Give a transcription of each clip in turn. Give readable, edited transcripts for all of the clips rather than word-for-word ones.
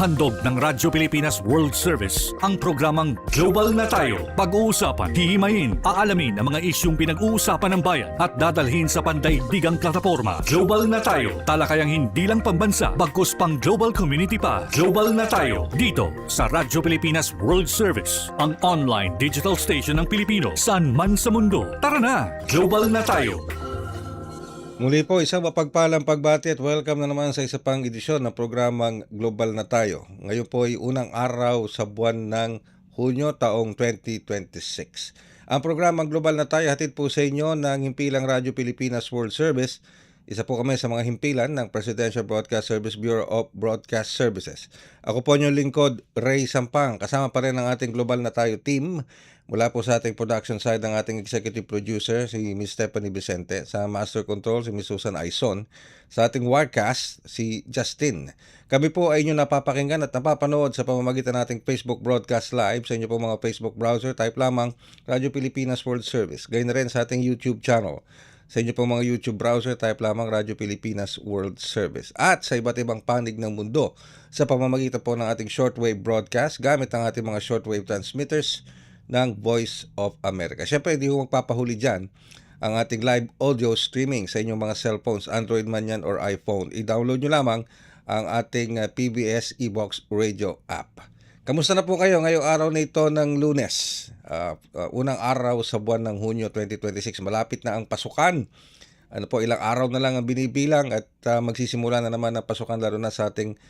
Handog ng Radyo Pilipinas World Service ang programang Global na Tayo. Pag-uusapan, hihimayin, aalamin ang mga isyung pinag-uusapan ng bayan at dadalhin sa pandaigdigang plataforma. Global na Tayo, talakayang hindi lang pambansa, bagkus pang global community pa. Global na Tayo, dito sa Radyo Pilipinas World Service, ang online digital station ng Pilipino saan man sa mundo. Tara na, Global na Tayo! Muli po, isang mapagpalang pagbati at welcome na naman sa isa pang edisyon ng programang Global na Tayo. Ngayon po ay unang araw sa buwan ng Hunyo taong 2026. Ang programang Global na Tayo hatid po sa inyo ng Himpilang Radyo Pilipinas World Service. Isa po kami sa mga himpilan ng Presidential Broadcast Service Bureau of Broadcast Services. Ako po inyong lingkod, Ray Sampang. Kasama pa rin ang ating Global na Tayo team. Mula po sa ating production side ng ating executive producer, si Ms. Stephanie Vicente. Sa master control, si Ms. Susan Aison. Sa ating wirecast, si Justin. Kami po ay inyong napapakinggan at napapanood sa pamamagitan nating Facebook Broadcast Live. Sa inyo po mga Facebook browser, type lamang Radyo Pilipinas World Service. Gayun na rin sa ating YouTube channel. Sa inyo po mga YouTube browser, type lamang Radyo Pilipinas World Service. At sa iba't ibang panig ng mundo, sa pamamagitan po ng ating shortwave broadcast, gamit ang ating mga shortwave transmitters ng Voice of America. Siyempre, hindi ko magpapahuli dyan ang ating live audio streaming sa inyong mga cellphones, Android man yan or iPhone. I-download nyo lamang ang ating PBS eBox Radio app. Kamusta na po kayo ngayong araw na ito ng Lunes? Unang araw sa buwan ng Hunyo 2026. Malapit na ang pasukan. Ilang araw na lang ang binibilang at magsisimula na naman ang pasukan lalo na sa ating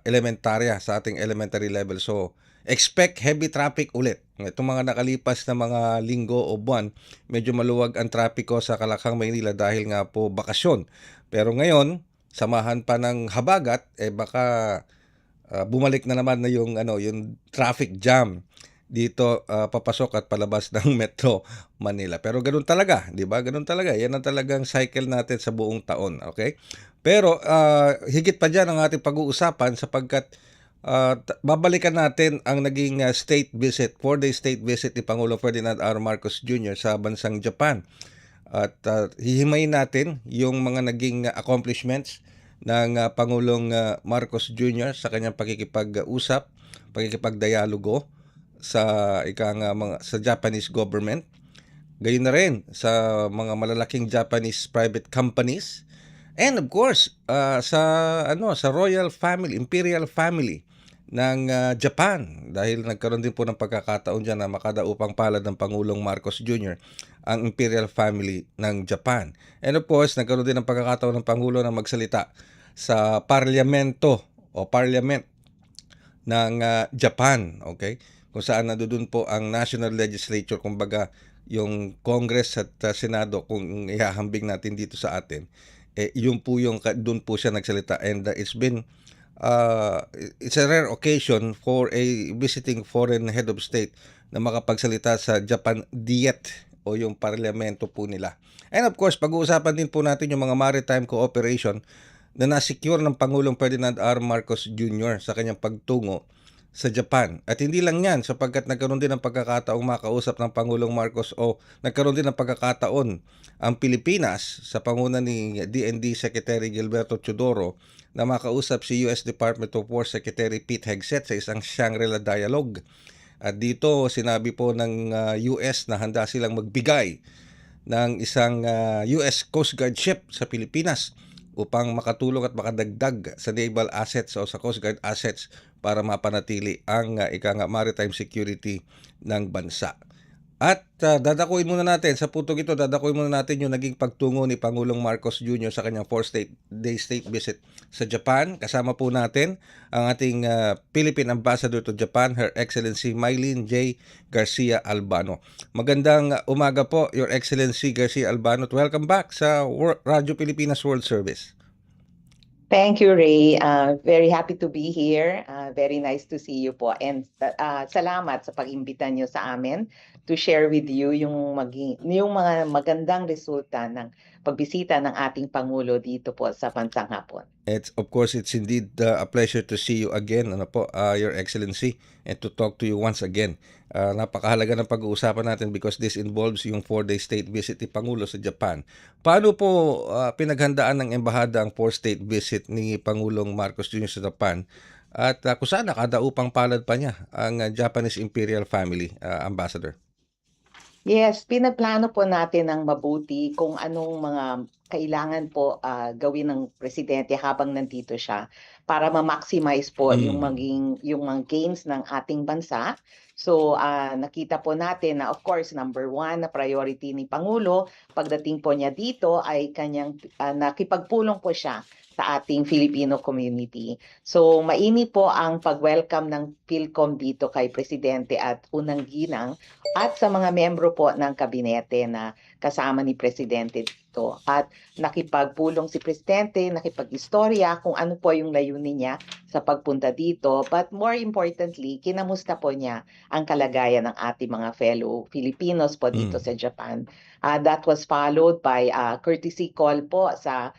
elementarya, sa ating elementary level. So, expect heavy traffic ulit. Itong mga nakalipas na mga linggo o buwan, medyo maluwag ang trapiko sa Kalakhang, Maynila dahil nga po bakasyon. Pero ngayon, samahan pa ng habagat, baka bumalik na naman na yung traffic jam dito papasok at palabas ng Metro Manila. Pero ganoon talaga, 'di ba? Ganoon talaga. Yan ang talagang cycle natin sa buong taon, okay? Pero higit pa diyan ang ating pag-uusapan sapagkat babalikan natin ang naging state visit, 4-day state visit ni Pangulong Ferdinand R. Marcos Jr. sa bansang Japan. At hihimayin natin yung mga naging accomplishments ng Pangulong Marcos Jr. sa kanyang pakikipag-usap, pakikipagdialogo sa sa Japanese government. Gayon na rin sa mga malalaking Japanese private companies. And of course, sa royal family, imperial family ng Japan, dahil nagkaroon din po ng pagkakataon dyan na makadaupang palad ng Pangulong Marcos Jr. ang imperial family ng Japan. And of course, nagkaroon din ng pagkakataon ng Pangulo na magsalita sa parlamento o parliament ng Japan, okay? Kung saan nandoon po ang National Legislature, kumbaga yung Congress at Senado kung ihahambing natin dito sa atin. Yun po doon po siya nagsalita, and it's a rare occasion for a visiting foreign head of state na makapagsalita sa Japan Diet o yung parlamento po nila. And of course, pag-uusapan din po natin yung mga maritime cooperation na nasecure ng Pangulong Ferdinand R. Marcos Jr. sa kanyang pagtungo sa Japan. At hindi lang yan, sapagkat nagkaroon din ng pagkakataong makausap ng Pangulong Marcos o nagkaroon din ng pagkakataon ang Pilipinas sa panguna ni DND Secretary Gilberto Teodoro na makausap si US Department of War Secretary Pete Hegseth sa isang Shangri-La Dialogue. At dito sinabi po ng US na handa silang magbigay ng isang US Coast Guard ship sa Pilipinas upang makatulong at makadagdag sa naval assets o sa Coast Guard assets para mapanatili ang maritime security ng bansa. At dadakuin muna natin, sa putong ito, yung naging pagtungo ni Pangulong Marcos Jr. sa kanyang 4-day state visit sa Japan. Kasama po natin ang ating Philippine Ambassador to Japan, Her Excellency Mylene J. Garcia Albano. Magandang umaga po, Your Excellency Garcia Albano. Welcome back sa Radyo Pilipinas World Service. Thank you, Ray. Very happy to be here. Very nice to see you po. And salamat sa pag-imbita niyo sa amin to share with you yung mga magandang resulta ng pagbisita ng ating Pangulo dito po sa bansang Hapon. Of course, it's indeed a pleasure to see you again, Your Excellency, and to talk to you once again. Napakahalaga ng pag-uusapan natin because this involves yung 4-day state visit ni Pangulo sa Japan. Paano po pinaghandaan ng embahada ang 4-state visit ni Pangulong Marcos Jr. sa Japan? at kung saan nakadaupang palad pa niya ang Japanese imperial family, Ambassador. Yes, pinaplano po natin ng mabuti kung anong mga kailangan po gawin ng presidente habang nandito siya para ma-maximize po yung mga gains ng ating bansa. So nakita po natin na of course number one na priority ni Pangulo pagdating po niya dito ay kanyang nakipagpulong po siya sa ating Filipino community. So mainit po ang pag-welcome ng PhilCom dito kay Presidente at unang ginang at sa mga membro po ng kabinete na kasama ni Presidente dito. At nakipagpulong si Presidente, nakipag-istorya kung ano po yung layunin niya sa pagpunta dito. But more importantly, kinamusta po niya ang kalagayan ng ating mga fellow Filipinos po dito sa Japan. That was followed by courtesy call po sa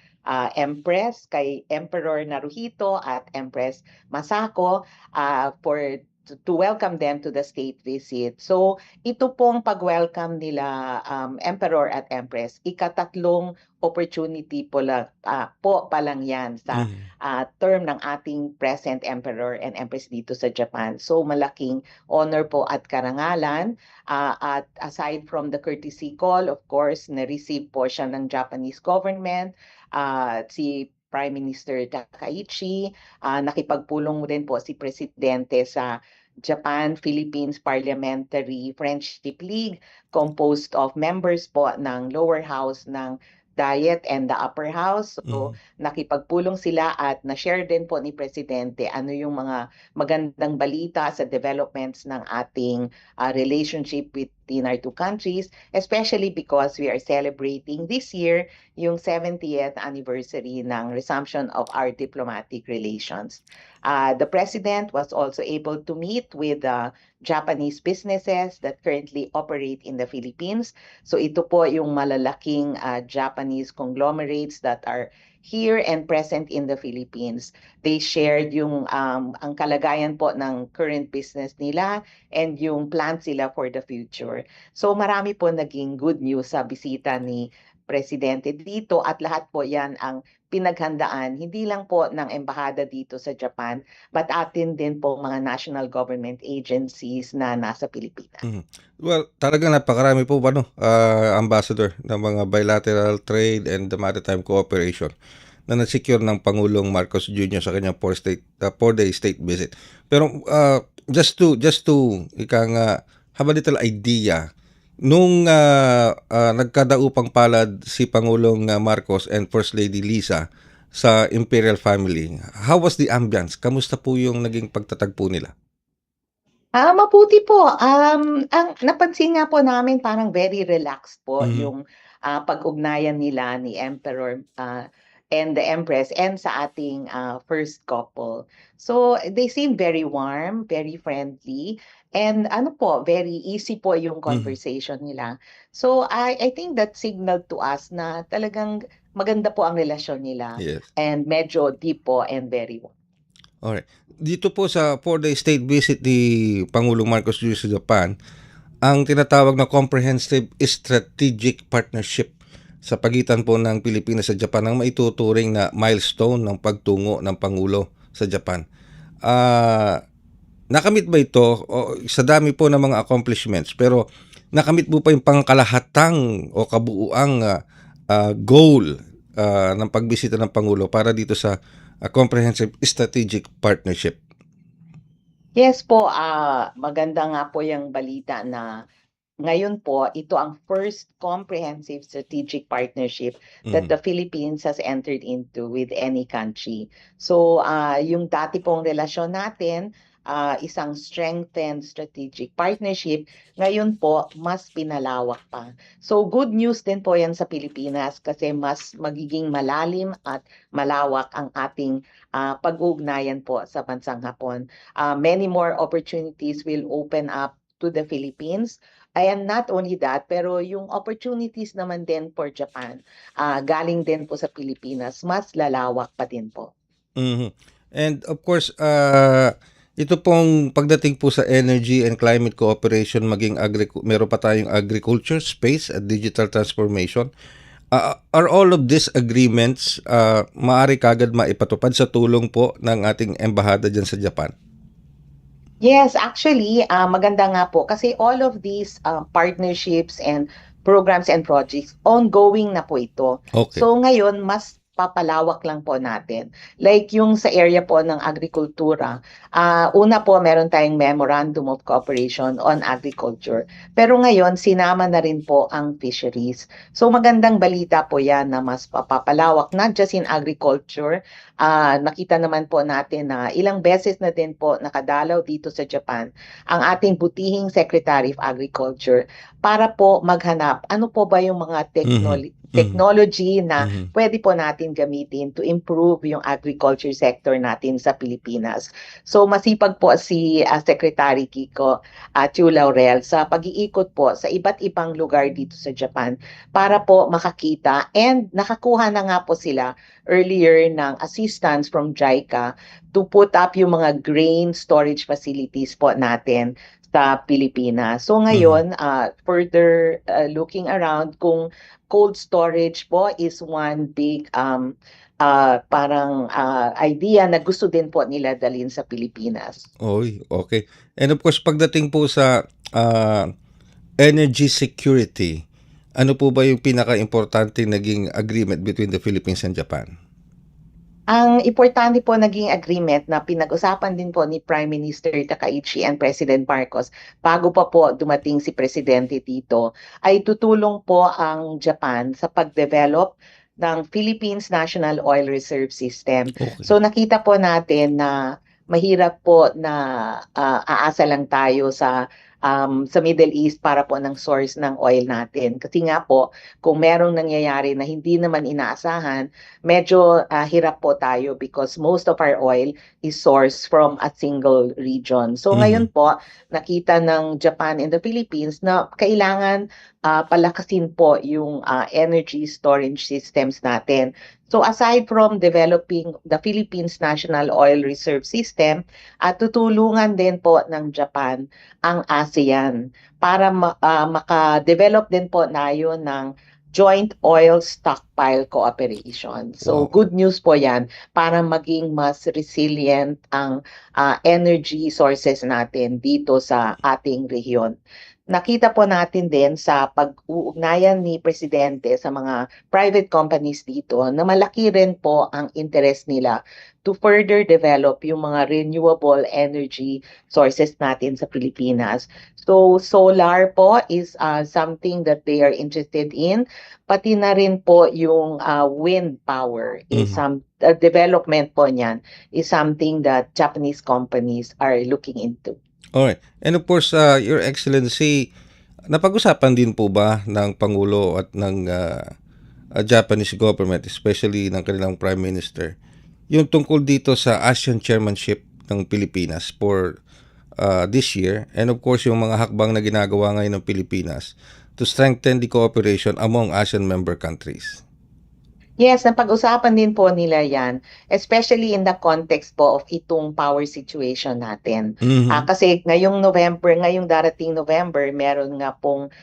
Empress, kay Emperor Naruhito at Empress Masako to welcome them to the state visit. So ito pong pag-welcome nila Emperor at Empress, ikatatlong opportunity po lang yan sa term ng ating present Emperor and Empress dito sa Japan. So malaking honor po at karangalan. At aside from the courtesy call, of course, na-receive po siya ng Japanese government, si Prime Minister Takaichi, nakipagpulong din po si Presidente sa Japan-Philippines Parliamentary Friendship League composed of members po ng lower house ng Diet and the upper house. So nakipagpulong sila at na-share din po ni Presidente ano yung mga magandang balita sa developments ng ating relationship between our two countries, especially because we are celebrating this year yung 70th anniversary ng resumption of our diplomatic relations. The President was also able to meet with Japanese businesses that currently operate in the Philippines. So ito po yung malalaking Japanese conglomerates that are here and present in the Philippines. They shared yung ang kalagayan po ng current business nila and yung plans sila for the future. So marami po naging good news sa bisita ni Presidente dito at lahat po yan ang pinaghandaan, hindi lang po ng embahada dito sa Japan, but atin din po mga national government agencies na nasa Pilipinas. Well, talagang napakarami po Ambassador, ng mga bilateral trade and the maritime cooperation na na-secure ng Pangulong Marcos Jr. sa kanyang 4-day state visit. Pero just to have a little idea, nung nagkadaupang palad si Pangulong Marcos and First Lady Lisa sa Imperial Family, how was the ambience? Kamusta po yung naging pagtatagpo nila? Mabuti po. Ang napansin nga po namin parang very relaxed po yung pag-ugnayan nila ni Emperor and the Empress and sa ating first couple. So they seem very warm, very friendly, and very easy po yung conversation nila. So I think that signaled to us na talagang maganda po ang relasyon nila. Yes. And medyo deep po and very warm. Alright. Dito po sa 4-day state visit ni Pangulong Marcos Jr. sa Japan, ang tinatawag na Comprehensive Strategic Partnership sa pagitan po ng Pilipinas sa Japan ang maituturing na milestone ng pagtungo ng Pangulo sa Japan. Nakamit ba ito sa dami po ng mga accomplishments, pero nakamit po pa yung pangkalahatang o kabuuang goal ng pagbisita ng Pangulo para dito sa Comprehensive Strategic Partnership? Yes po, maganda nga po yung balita na ngayon po, ito ang first comprehensive strategic partnership that the Philippines has entered into with any country. So, yung dati pong relasyon natin, isang strengthened strategic partnership, ngayon po, mas pinalawak pa. So, good news din po yan sa Pilipinas kasi mas magiging malalim at malawak ang ating pag-ugnayan po sa bansang Hapon. Many more opportunities will open up to the Philippines. And not only that, pero yung opportunities naman din for Japan, galing din po sa Pilipinas, mas lalawak pa din po. And of course, ito pong pagdating po sa energy and climate cooperation, maging meron pa tayong agriculture, space at digital transformation. Are all of these agreements maaari kagad maipatupad sa tulong po ng ating embahada dyan sa Japan? Yes, actually, maganda nga po kasi all of these partnerships and programs and projects, ongoing na po ito. Okay. So ngayon, mas papalawak lang po natin. Like yung sa area po ng agrikultura, una po meron tayong Memorandum of Cooperation on Agriculture. Pero ngayon, sinama na rin po ang fisheries. So magandang balita po yan na mas papapalawak, not just in agriculture. Nakita naman po natin na ilang beses na din po nakadalaw dito sa Japan ang ating butihing Secretary of Agriculture para po maghanap ano po ba yung mga technology na pwede po natin gamitin to improve yung agriculture sector natin sa Pilipinas. So masipag po si Secretary Kiko Chu Laurel sa pag-iikot po sa iba't ibang lugar dito sa Japan para po makakita, and nakakuha na nga po sila earlier ng assistance from JICA to put up yung mga grain storage facilities po natin sa Pilipinas. So ngayon, further looking around kung cold storage po is one big parang idea na gusto din po nila dalhin sa Pilipinas. Oy, okay. And of course, pagdating po sa energy security, ano po ba yung pinaka-importante naging agreement between the Philippines and Japan? Ang importante po naging agreement na pinag-usapan din po ni Prime Minister Takaichi and President Marcos bago pa po dumating si Presidente dito, ay tutulong po ang Japan sa pag-develop ng Philippines National Oil Reserve System. Okay. So nakita po natin na mahirap po na aasa lang tayo sa Middle East para po ng source ng oil natin. Kasi nga po, kung merong nangyayari na hindi naman inaasahan, medyo hirap po tayo because most of our oil is sourced from a single region. So ngayon po, nakita ng Japan and the Philippines na kailangan palakasin po yung energy storage systems natin. So aside from developing the Philippines National Oil Reserve System, tutulungan din po ng Japan ang ASEAN para maka-develop din po tayo ng joint oil stockpile cooperation. So good news po yan para maging mas resilient ang energy sources natin dito sa ating rehiyon. Nakita po natin din sa pag-uugnayan ni Presidente sa mga private companies dito na malaki rin po ang interest nila to further develop yung mga renewable energy sources natin sa Pilipinas. So solar po is something that they are interested in, pati na rin po yung wind power is development po niyan is something that Japanese companies are looking into. Alright. And of course, Your Excellency, napag-usapan din po ba ng Pangulo at ng Japanese government, especially ng kanilang Prime Minister, yung tungkol dito sa ASEAN chairmanship ng Pilipinas for this year, and of course yung mga hakbang na ginagawa ngayon ng Pilipinas to strengthen the cooperation among ASEAN member countries? Yes, napag-usapan din po nila yan, especially in the context po of itong power situation natin. Kasi ngayong darating November, meron nga pong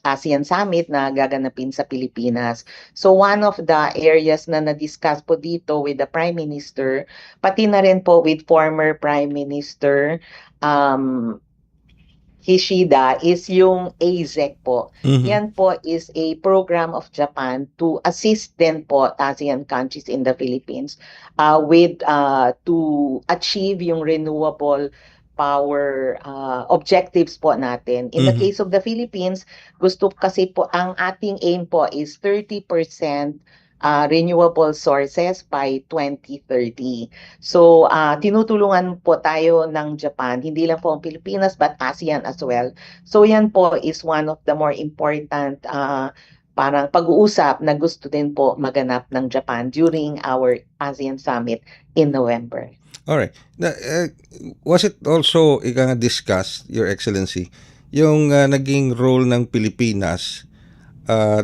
ASEAN Summit na gaganapin sa Pilipinas. So one of the areas na na-discuss po dito with the Prime Minister, pati na rin po with former Prime Minister Kishida, is yung AZEC po. Yan po is a program of Japan to assist din po ASEAN countries in the Philippines with to achieve yung renewable power objectives po natin. In the case of the Philippines, gusto kasi po, ang ating aim po is 30% renewable sources by 2030. So, tinutulungan po tayo ng Japan, hindi lang po ang Pilipinas but ASEAN as well. So, yan po is one of the more important parang pag-uusap na gusto din po maganap ng Japan during our ASEAN Summit in November. Alright. Was it also discussed, Your Excellency, yung naging role ng Pilipinas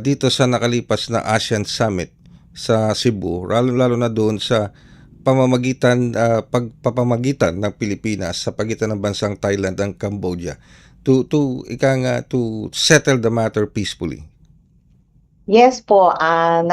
dito sa nakalipas na ASEAN Summit sa Cebu, lalo na doon sa pagpapamagitan ng Pilipinas sa pagitan ng bansang Thailand at Cambodia to settle the matter peacefully? Yes po, ang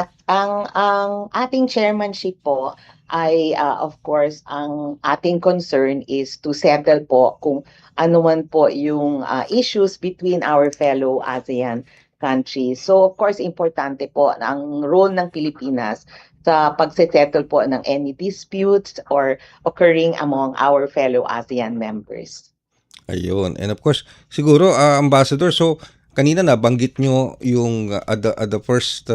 ating chairmanship po ay of course ang ating concern is to settle po kung ano man po yung issues between our fellow ASEAN countries. So of course importante po ang role ng Pilipinas sa pagse-settle po ng any disputes or occurring among our fellow ASEAN members. Ayun. And of course, siguro, Ambassador, so kanina nabanggit nyo yung at the first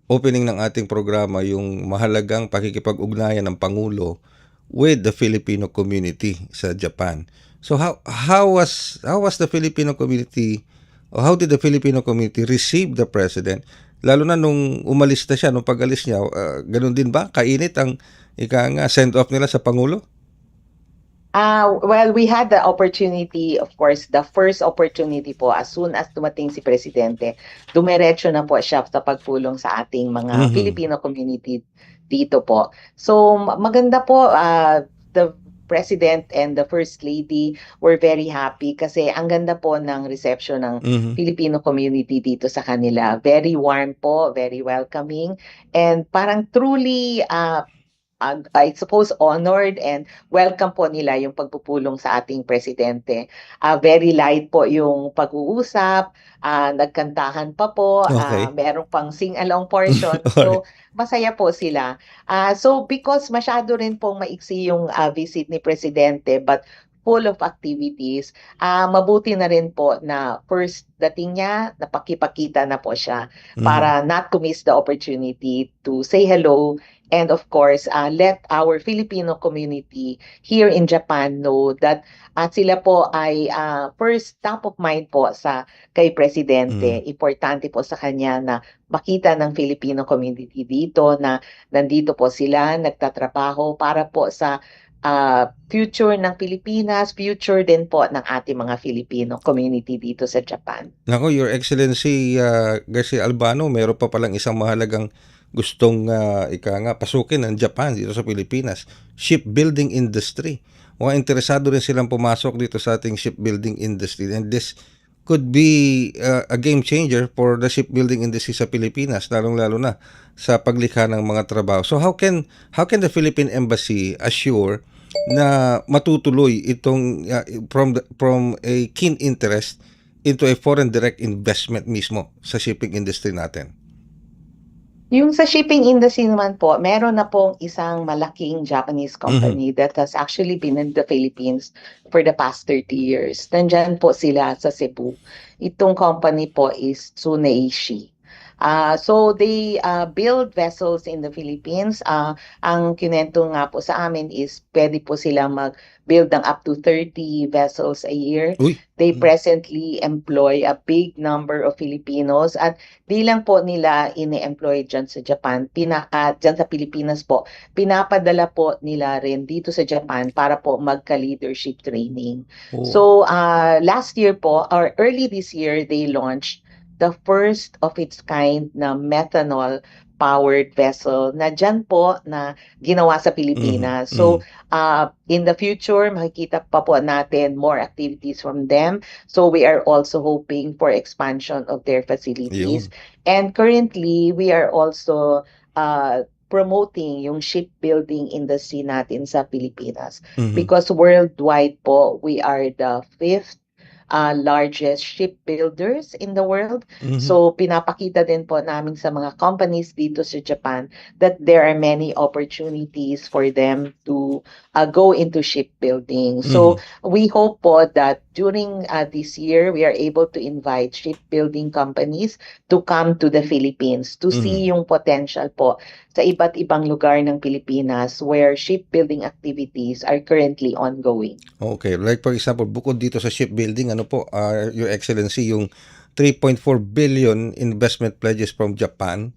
opening ng ating programa, yung mahalagang pakikipag-ugnayan ng Pangulo with the Filipino community sa Japan. So how was the Filipino community, or how did the Filipino community receive the president? Lalo na nung umalis na siya, nung pag-alis niya, ganun din ba? Kainit ang ika nga send-off nila sa Pangulo? Well, we had the opportunity, of course, the first opportunity po, as soon as dumating si Presidente, dumiretso na po siya sa pagpulong sa ating mga Mhm. Filipino community dito po. So, maganda po, the President and the First Lady were very happy kasi ang ganda po ng reception ng Mhm. Filipino community dito sa kanila. Very warm po, very welcoming, and parang truly I suppose honored and welcome po nila yung pagpupulong sa ating presidente. Very light po yung pag-uusap, nagkantahan pa po, Okay. merong pang sing-along portion. Alright. So, masaya po sila. So, because masyado rin pong maiksi yung visit ni presidente but full of activities, mabuti na rin po na first dating niya, napakipakita na po siya Mhm. para not to miss the opportunity to say hello. And of course, let our Filipino community here in Japan know that sila po ay first top of mind po sa kay Mhm. Presidente. Importante po sa kanya na makita ng Filipino community dito na nandito po sila, nagtatrabaho para po sa future ng Pilipinas, future din po ng ating mga Filipino community dito sa Japan. Naku, Your Excellency, Garcia Albano, meron pa palang isang mahalagang gustong ika nga pasukin ng Japan dito sa Pilipinas, shipbuilding industry. Mukhang interesado rin silang pumasok dito sa ating shipbuilding industry, and this could be a game changer for the shipbuilding industry sa Pilipinas, lalong-lalo na sa paglikha ng mga trabaho. So how can the Philippine Embassy assure na matutuloy itong from a keen interest into a foreign direct investment mismo sa shipping industry natin? Yung sa shipping industry naman po, meron na pong isang malaking Japanese Mhm. company that has actually been in the Philippines for the past 30 years. Nandyan po sila sa Cebu. Itong company po is Tsuneishi. So they build vessels in the Philippines. Ang kinento nga po sa amin is pwede po sila mag-build ng up to 30 vessels a year. Uy. They Mm. presently employ a big number of Filipinos at di lang po nila ini-employ dyan sa Japan, dyan sa Pilipinas po, pinapadala po nila rin dito sa Japan para po magka-leadership training. Oh. So, last year po, or early this year, they launched the first of its kind na methanol powered vessel na dyan po na ginawa sa Mhm. Pilipinas. So, Mhm. in the future, makikita pa po natin more activities from them. So we are also hoping for expansion of their facilities. Yun. And currently, we are also promoting yung shipbuilding industry natin sa Pilipinas. Mhm. Because worldwide po, we are the fifth largest shipbuilders in the world. Mhm. So pinapakita din po namin sa mga companies dito sa Japan that there are many opportunities for them to go into shipbuilding. So we hope po that during this year, we are able to invite shipbuilding companies to come to the Philippines to see yung potential po sa iba't ibang lugar ng Pilipinas where shipbuilding activities are currently ongoing. Okay, like for example, bukod dito sa shipbuilding, ano po, Your Excellency, yung 3.4 billion investment pledges from Japan,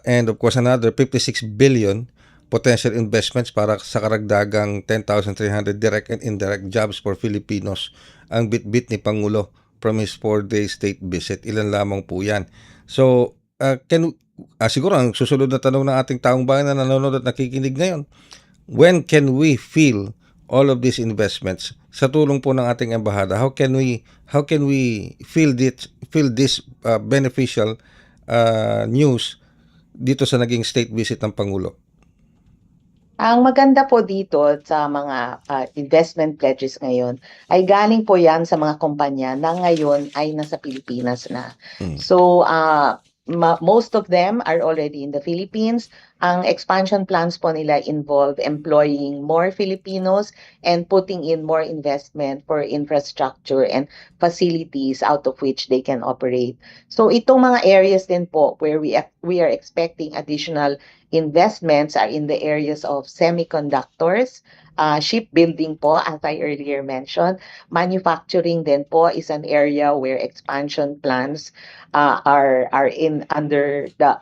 and of course another 56 billion potential investments para sa karagdagang 10,300 direct and indirect jobs for Filipinos ang bit-bit ni Pangulo from his 4-day state visit. Ilan lamang po yan. So, siguro ang susunod na tanong ng ating taong bayan na nanonood at nakikinig ngayon, when can we feel all of these investments sa tulong po ng ating embahada? How can we feel this beneficial news dito sa naging state visit ng Pangulo? Ang maganda po dito sa mga investment pledges ngayon ay galing po yan sa mga kumpanya na ngayon ay nasa Pilipinas na. Mm. So, most of them are already in the Philippines. Ang expansion plans po nila involve employing more Filipinos and putting in more investment for infrastructure and facilities out of which they can operate. So, itong mga areas din po where we are expecting additional investments are in the areas of semiconductors, shipbuilding po, as I earlier mentioned. Manufacturing din po is an area where expansion plans are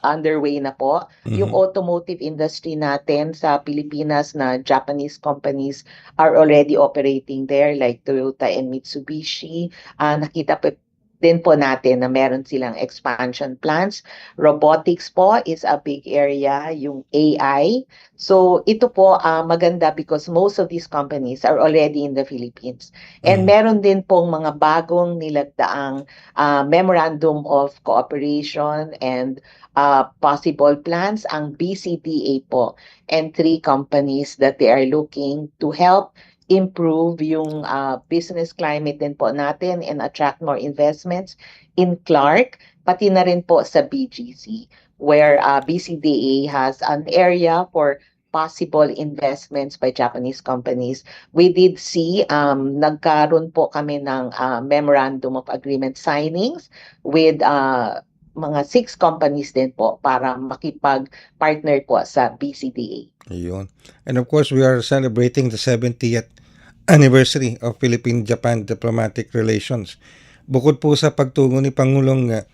underway na po. Yung automotive industry natin sa Pilipinas na Japanese companies are already operating there like Toyota and Mitsubishi. Nakita po din po natin na meron silang expansion plans. Robotics po is a big area, yung AI. So ito po maganda because most of these companies are already in the Philippines. And meron din pong mga bagong nilagdaang memorandum of cooperation and possible plans ang BCDA po and 3 companies that they are looking to help improve yung business climate din po natin and attract more investments in Clark, pati na rin po sa BGC, where BCDA has an area for possible investments by Japanese companies. We did see, nagkaroon po kami ng memorandum of agreement signings with mga 6 companies din po para makipag-partner po sa BCDA. Ayun. And of course, we are celebrating the 70th anniversary of Philippine-Japan diplomatic relations. Bukod po sa pagtungo ni Pangulong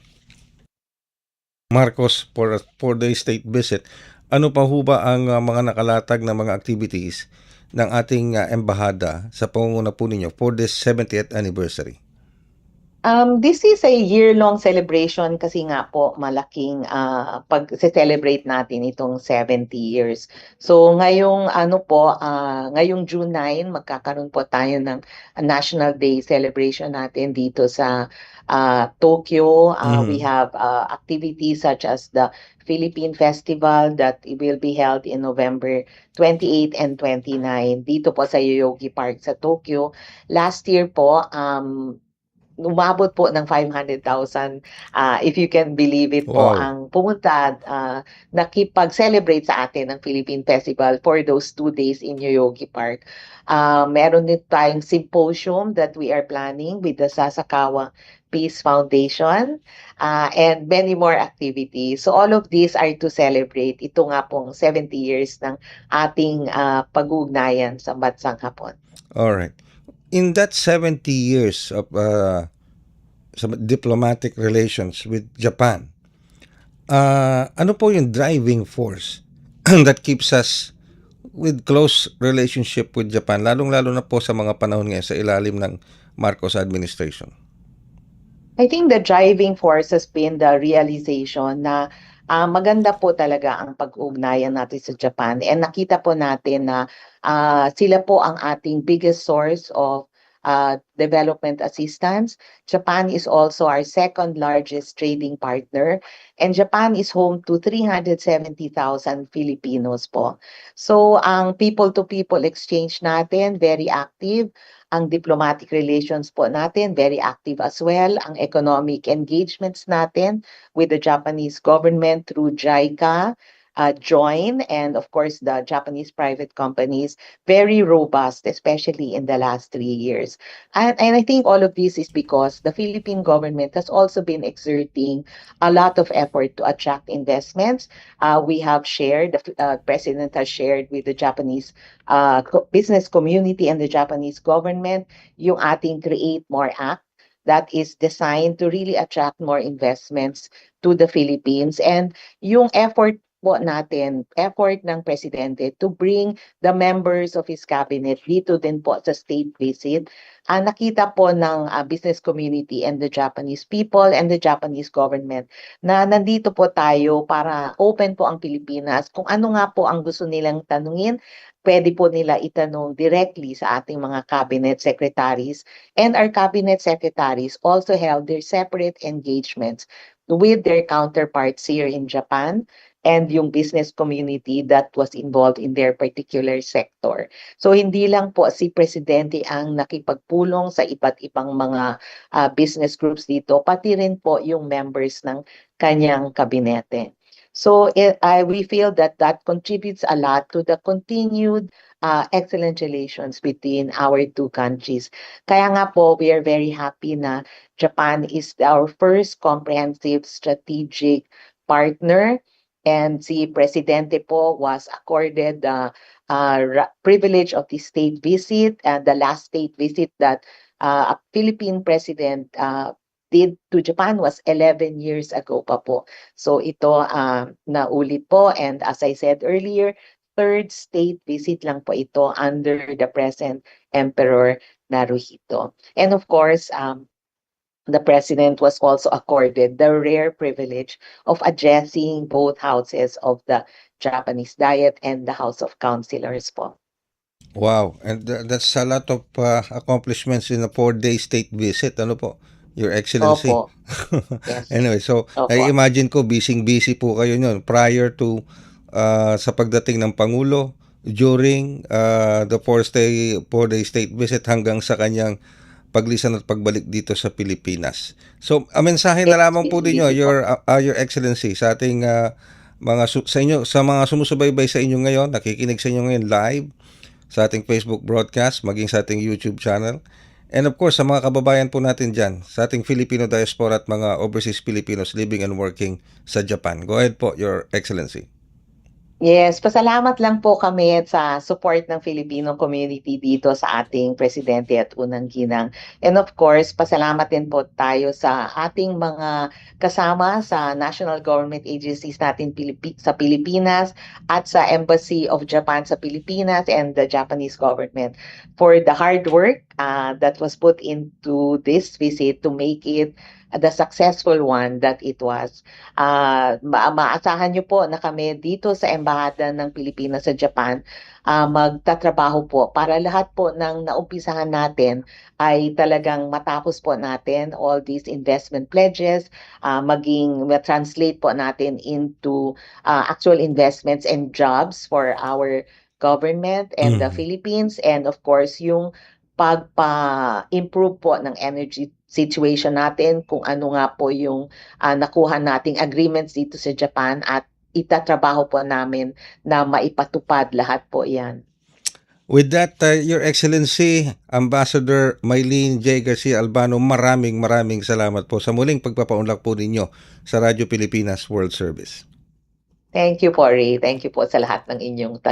Marcos for the state visit, ano pa ho ba ang mga nakalatag na mga activities ng ating embahada sa pangunguna po ninyo for this 70th anniversary? This is a year-long celebration kasi nga po malaking pag-celebrate natin itong 70 years. So ngayong ngayong June 9 magkakaroon po tayo ng National Day celebration natin dito sa Tokyo. We have activities such as the Philippine Festival that will be held in November 28 and 29 dito po sa Yoyogi Park sa Tokyo. Last year po umabot po ng 500,000 if you can believe it po Wow. ang pumunta nakipag-celebrate sa atin ng Philippine Festival for those 2 days in Yoyogi Park. Meron din tayong symposium that we are planning with the Sasakawa Peace Foundation and many more activities. So all of these are to celebrate ito nga pong 70 years ng ating pag-ugnayan sa bansang Hapon. All right. In that 70 years of diplomatic relations with Japan, ano po yung driving force that keeps us with close relationship with Japan, lalong-lalo na po sa mga panahon ngayon sa ilalim ng Marcos administration? I think the driving force has been the realization na maganda po talaga ang pag-ugnayan natin sa Japan. And nakita po natin na sila po ang ating biggest source of development assistance. Japan is also our second largest trading partner. And Japan is home to 370,000 Filipinos po. So ang people-to-people exchange natin, very active. Ang diplomatic relations po natin, very active as well. Ang economic engagements natin with the Japanese government through JICA, JOIN, and of course the Japanese private companies, very robust, especially in the last 3 years. And I think all of this is because the Philippine government has also been exerting a lot of effort to attract investments. We have shared, the President has shared with the Japanese business community and the Japanese government yung ating Create More Act that is designed to really attract more investments to the Philippines. And yung effort po natin, effort ng Presidente to bring the members of his cabinet dito din po sa state visit, nakita po ng business community and the Japanese people and the Japanese government na nandito po tayo para open po ang Pilipinas. Kung ano nga po ang gusto nilang tanungin, pwede po nila itanong directly sa ating mga cabinet secretaries. And our cabinet secretaries also held their separate engagements with their counterparts here in Japan and yung business community that was involved in their particular sector. So hindi lang po si Presidente ang nakipagpulong sa iba't ibang mga business groups dito, pati rin po yung members ng kanyang kabinete. So we feel that that contributes a lot to the continued excellent relations between our two countries. Kaya nga po, we are very happy na Japan is our first comprehensive strategic partner, and si Presidente po was accorded the privilege of the state visit, and the last state visit that a Philippine president did to Japan was 11 years ago pa po. So ito naulit po, and as I said earlier, third state visit lang po ito under the present Emperor Naruhito. And of course, the president was also accorded the rare privilege of addressing both houses of the Japanese Diet and the House of Councilors po. Wow, and that's a lot of accomplishments in a 4-day state visit. Ano po, Your Excellency? Opo. Yes. Anyway, so Opo. I-imagine ko busy po kayo nyon prior to sa pagdating ng Pangulo, during the 4-day state visit hanggang sa kanyang paglisan at pagbalik dito sa Pilipinas. So, mensahe na lamang po ninyo, Your Excellency, sa ating sa mga sumusubaybay sa inyo ngayon, nakikinig sa inyo ngayon live sa ating Facebook broadcast, maging sa ating YouTube channel. And of course, sa mga kababayan po natin dyan, sa ating Filipino diaspora at mga overseas Filipinos living and working sa Japan. Go ahead po, Your Excellency. Yes, pasalamat lang po kami sa support ng Filipino community dito sa ating presidente at unang ginang. And of course, pasalamat din po tayo sa ating mga kasama sa national government agencies natin sa Pilipinas at sa Embassy of Japan sa Pilipinas and the Japanese government for the hard work that was put into this visit to make it the successful one that it was. Maasahan nyo po na kami dito sa Embahada ng Pilipinas sa Japan magtatrabaho po para lahat po ng naumpisahan natin ay talagang matapos po natin all these investment pledges, maging translate po natin into actual investments and jobs for our government and the Philippines, and of course yung pagpa-improve po ng energy situation natin, kung ano nga po yung nakuha nating agreements dito sa Japan, at itatrabaho po namin na maipatupad lahat po yan. With that, Your Excellency, Ambassador Mylene J. Garcia Albano, maraming salamat po sa muling pagpapaunlak po ninyo sa Radyo Pilipinas World Service. Thank you po, Ray. Thank you po sa lahat ng inyong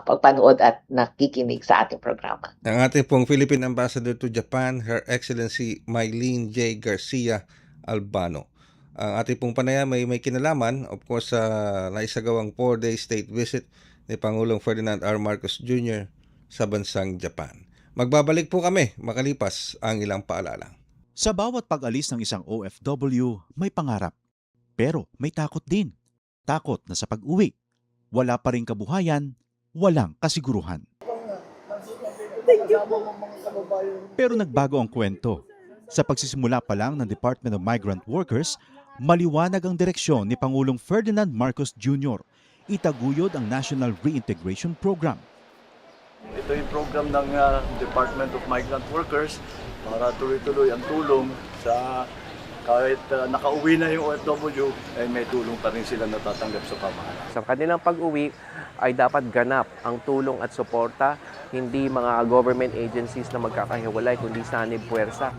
pagpanood at nakikinig sa ating programa. Ang ating pong Philippine Ambassador to Japan, Her Excellency Mylene J. Garcia Albano. Ang ating pong panayam may kinalaman, of course, sa naisagawang 4-day state visit ni Pangulong Ferdinand R. Marcos Jr. sa bansang Japan. Magbabalik po kami makalipas ang ilang paalala. Sa bawat pag-alis ng isang OFW, may pangarap. Pero may takot din. Takot na sa pag-uwi, wala pa ring kabuhayan, walang kasiguruhan. Pero nagbago ang kwento. Sa pagsisimula pa lang ng Department of Migrant Workers, maliwanag ang direksyon ni Pangulong Ferdinand Marcos Jr. Itaguyod ang National Reintegration Program. Ito yung program ng Department of Migrant Workers para tuloy-tuloy ang tulong sa kahit nakauwi na yung OFW, ay may tulong pa rin sila natatanggap sa pamahalaan. Sa kanilang pag-uwi ay dapat ganap ang tulong at suporta, hindi mga government agencies na magkakahiwalay, kundi sanib puwersa.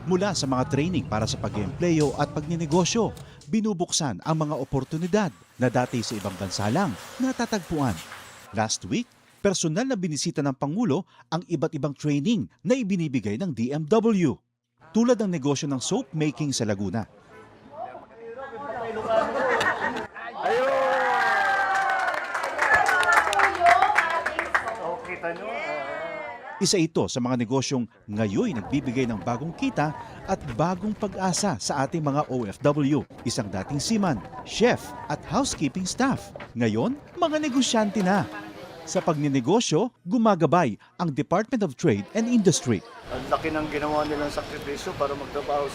Mula sa mga training para sa pag-eempleyo at pagninegosyo, binubuksan ang mga oportunidad na dati sa ibang bansa lang natatagpuan. Last week, personal na binisita ng Pangulo ang iba't ibang training na ibinibigay ng DMW. Tulad ng negosyo ng soap making sa Laguna. Isa ito sa mga negosyong ngayon nagbibigay ng bagong kita at bagong pag-asa sa ating mga OFW. Isang dating seaman, chef at housekeeping staff. Ngayon, mga negosyante na. Sa pagninegosyo, gumagabay ang Department of Trade and Industry. Ang laki ng ginawa nilang sakripisyo para magtrabaho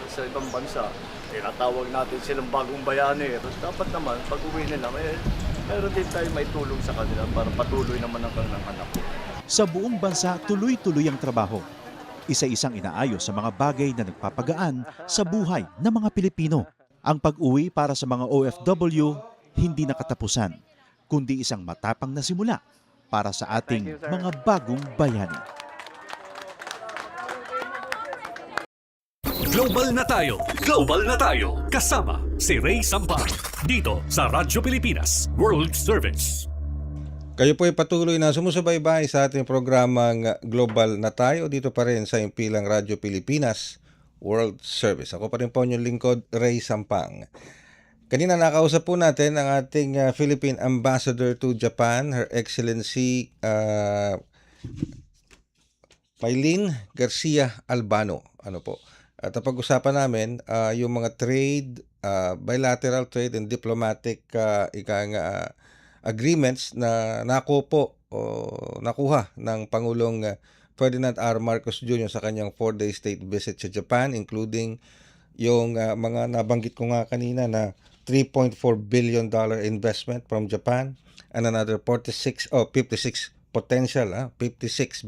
sa ibang bansa. Tinatawag natin silang bagong bayani. Tapos dapat naman, pag uwi nila, meron din tayo may tulong sa kanila para patuloy naman ang kanilang anak. Sa buong bansa, tuloy-tuloy ang trabaho. Isa-isang inaayos sa mga bagay na nagpapagaan sa buhay ng mga Pilipino. Ang pag-uwi para sa mga OFW, hindi nakatapusan, kundi isang matapang na simula para sa ating mga bagong bayani. Global na tayo! Global na tayo! Kasama si Ray Sampang dito sa Radyo Pilipinas World Service. Kayo po ay patuloy na sumusubaybay sa ating programang Global na tayo dito pa rin sa impilang Radyo Pilipinas World Service. Ako pa rin po inyong lingkod, Ray Sampang. Kanina nakausap po natin ang ating Philippine Ambassador to Japan, Her Excellency Maylene Garcia Albano. Ano po? At pag-usapan namin yung mga trade, bilateral trade and diplomatic agreements na nakuha ng Pangulong Ferdinand R. Marcos Jr. sa kanyang 4-day state visit sa Japan, including yung mga nabanggit ko nga kanina na $3.4 billion investment from Japan and another 56 $56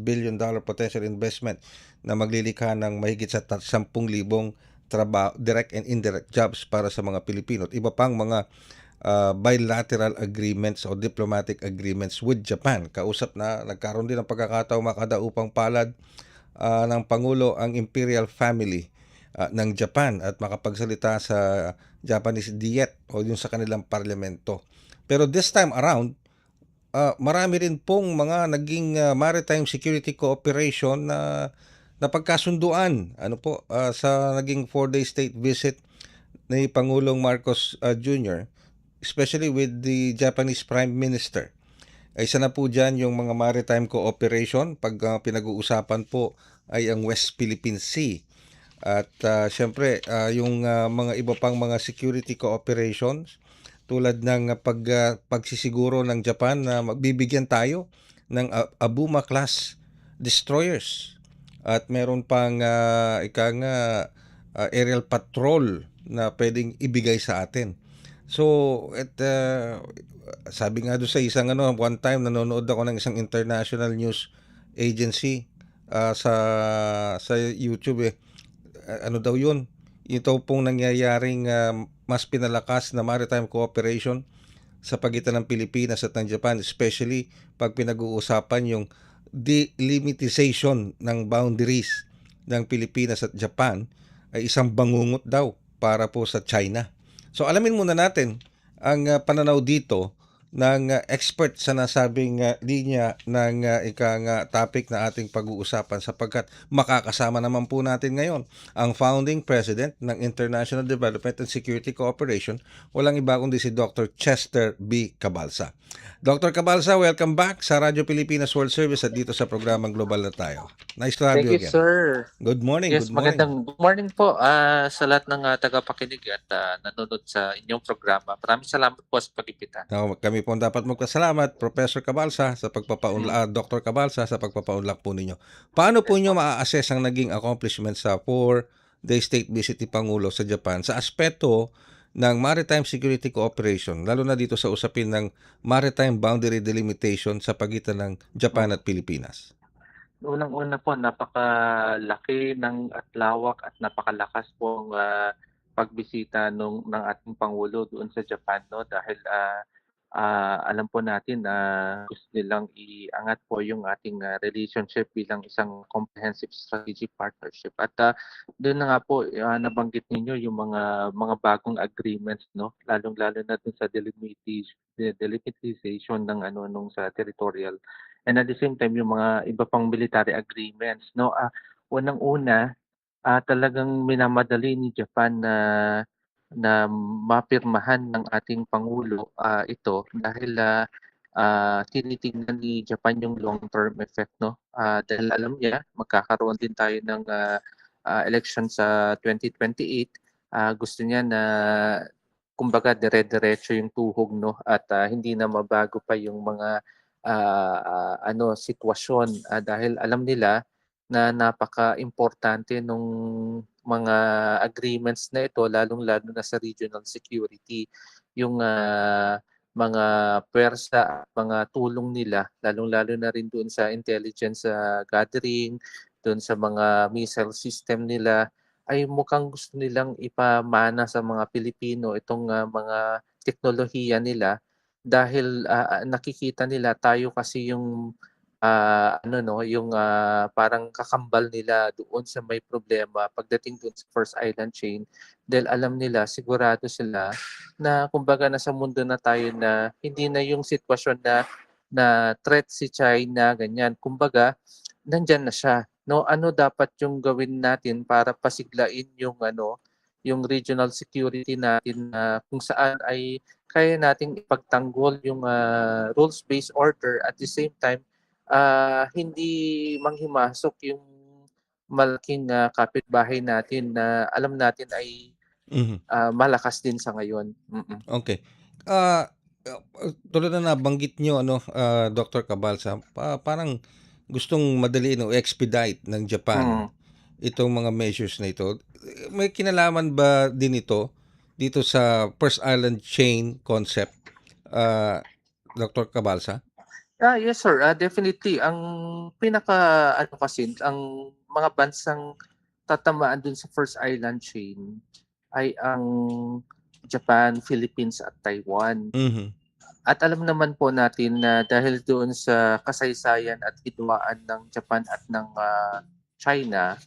billion potential investment na maglilikha ng mahigit sa 10,000 trabaho, direct and indirect jobs para sa mga Pilipino at iba pang mga bilateral agreements o diplomatic agreements with Japan. Kausap na nagkaroon din ng pagkakataong makadaupang palad ng Pangulo ang Imperial Family ng Japan at makapagsalita sa Japanese Diet o yung sa kanilang parlamento. Pero this time around, marami rin pong mga naging maritime security cooperation na napagkasunduan sa naging 4-day state visit ni Pangulong Marcos Jr., especially with the Japanese Prime Minister. Isa na po dyan yung mga maritime cooperation pag pinag-uusapan po ay ang West Philippine Sea. At syempre, yung mga iba pang mga security cooperations tulad ng pagsisiguro ng Japan na magbibigyan tayo ng Abuma class destroyers. At meron pang aerial patrol na pwedeng ibigay sa atin. So, sabi nga doon sa isang one time nanonood ako ng isang international news agency sa YouTube ano daw yun? Ito pong nangyayaring mas pinalakas na maritime cooperation sa pagitan ng Pilipinas at ng Japan, especially pag pinag-uusapan yung delimitization ng boundaries ng Pilipinas at Japan ay isang bangungot daw para po sa China. So alamin muna natin ang pananaw dito ng expert sa nasabing linya ng topic na ating pag-uusapan sapagkat makakasama naman po natin ngayon ang founding president ng International Development and Security Cooperation, walang iba kundi si Dr. Chester B. Cabalsa. Dr. Cabalsa, welcome back sa Radyo Pilipinas World Service at dito sa programang Global na tayo. Nice to have Thank you you, again. sir. Good morning. Yes, Good morning. magandang good morning po sa lahat ng tagapakinig at nanonood sa inyong programa. Maraming salamat po sa pag-imbita. Kami po dapat magpasalamat, Professor Cabalsa, sa Dr. Cabalsa, sa pagpapaunlak po ninyo. Paano po nyo maa-assess ang naging accomplishment sa 4-day state visit ni Pangulo sa Japan sa aspeto ng maritime security cooperation, lalo na dito sa usapin ng maritime boundary delimitation sa pagitan ng Japan at Pilipinas? Unang-una po, napakalaki at lawak at napakalakas pong pagbisita ng ating Pangulo doon sa Japan, no? Dahil alam po natin na gusto nilang iangat po yung ating relationship bilang isang comprehensive strategic partnership. At doon na nga po nabanggit ninyo yung mga bagong agreements, no? Lalong-lalo na dun sa delimitization ng nung sa territorial. And at the same time yung mga iba pang military agreements, no? Unang-una, talagang minamadali ni Japan na mapirmahan ng ating Pangulo ito dahil tinitingnan ni Japan yung long-term effect, no? Dahil alam niya magkakaroon din tayo ng election sa 2028. Gusto niya na kumbaga dire-diretso yung tuhog, no? At hindi na mabago pa yung mga sitwasyon, dahil alam nila na napaka-importante nung mga agreements na ito, lalong-lalo na sa regional security. Yung mga puwersa at mga tulong nila, lalong-lalo na rin doon sa intelligence gathering, doon sa mga missile system nila, ay mukhang gusto nilang ipamana sa mga Pilipino itong mga teknolohiya nila, dahil nakikita nila tayo kasi yung parang kakambal nila doon sa may problema pagdating doon sa First Island Chain, dahil alam nila, sigurado sila na kumbaga nasa mundo na tayo na hindi na yung sitwasyon na threat si China, ganyan. Kumbaga, nandiyan na siya. No, ano dapat yung gawin natin para pasiglain yung regional security natin, na kung saan ay kaya nating ipagtanggol yung rules-based order, at the same time hindi manghimasok yung malaking kapitbahay natin na alam natin ay Mhm. malakas din sa ngayon. Okay. Ah, tulad na nabanggit niyo Dr. Cabalsa, parang gustong madaliin o expedite ng Japan Mm. itong mga measures na ito. May kinalaman ba din ito dito sa First Island Chain concept, Dr. Cabalsa? Yes sir, definitely ang pinaka-ano kasi, ang mga bansang tatamaan dun sa First Island Chain ay ang Japan, Philippines at Taiwan. Mhm. At alam naman po natin na dahil doon sa kasaysayan at hidwaan ng Japan at ng China,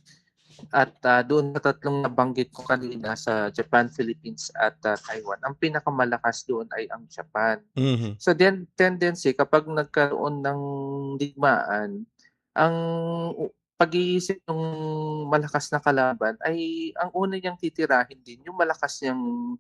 at doon sa tatlong nabanggit ko kanina sa Japan, Philippines at Taiwan, ang pinakamalakas doon ay ang Japan. Mhm. So then tendency kapag nagkaroon ng digmaan, ang pag-iisip ng malakas na kalaban ay ang una niyang titirahin din yung malakas niyang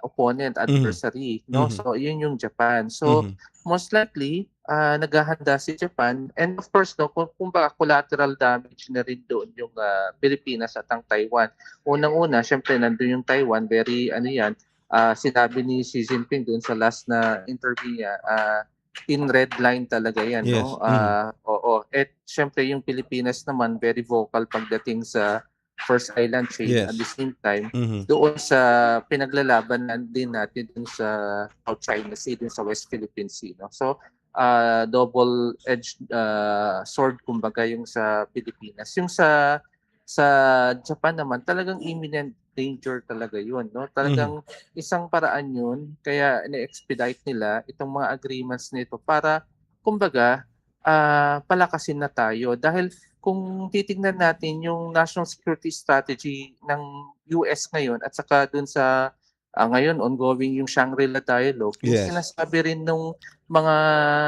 opponent, Mhm. adversary, no? Mhm. So yun yung Japan. So Mhm. most likely naghahanda si Japan, and of course no, kumbaga collateral damage na rin doon yung Pilipinas at ang Taiwan. Unang-una, syempre nandun yung Taiwan, very sinabi ni Xi Jinping doon sa last na interview niya, in red line talaga yan, Yes. no? Oo. At syempre yung Pilipinas naman very vocal pagdating sa First Island Chain, at the Yes. same time Mhm. doon sa pinaglalabanan din natin dun sa South China Sea, dun sa West Philippine Sea, no? So double-edged sword kumbaga yung sa Pilipinas. Yung sa Japan naman, talagang imminent danger talaga yun, no? Mhm. Talagang isang paraan yun, kaya ina-expedite nila itong mga agreements nito para kumbaga palakasin na tayo. Dahil kung titingnan natin yung national security strategy ng US ngayon, at saka dun sa ngayon ongoing yung Shangri-La Dialogue, yung Yes. sinasabi rin ng mga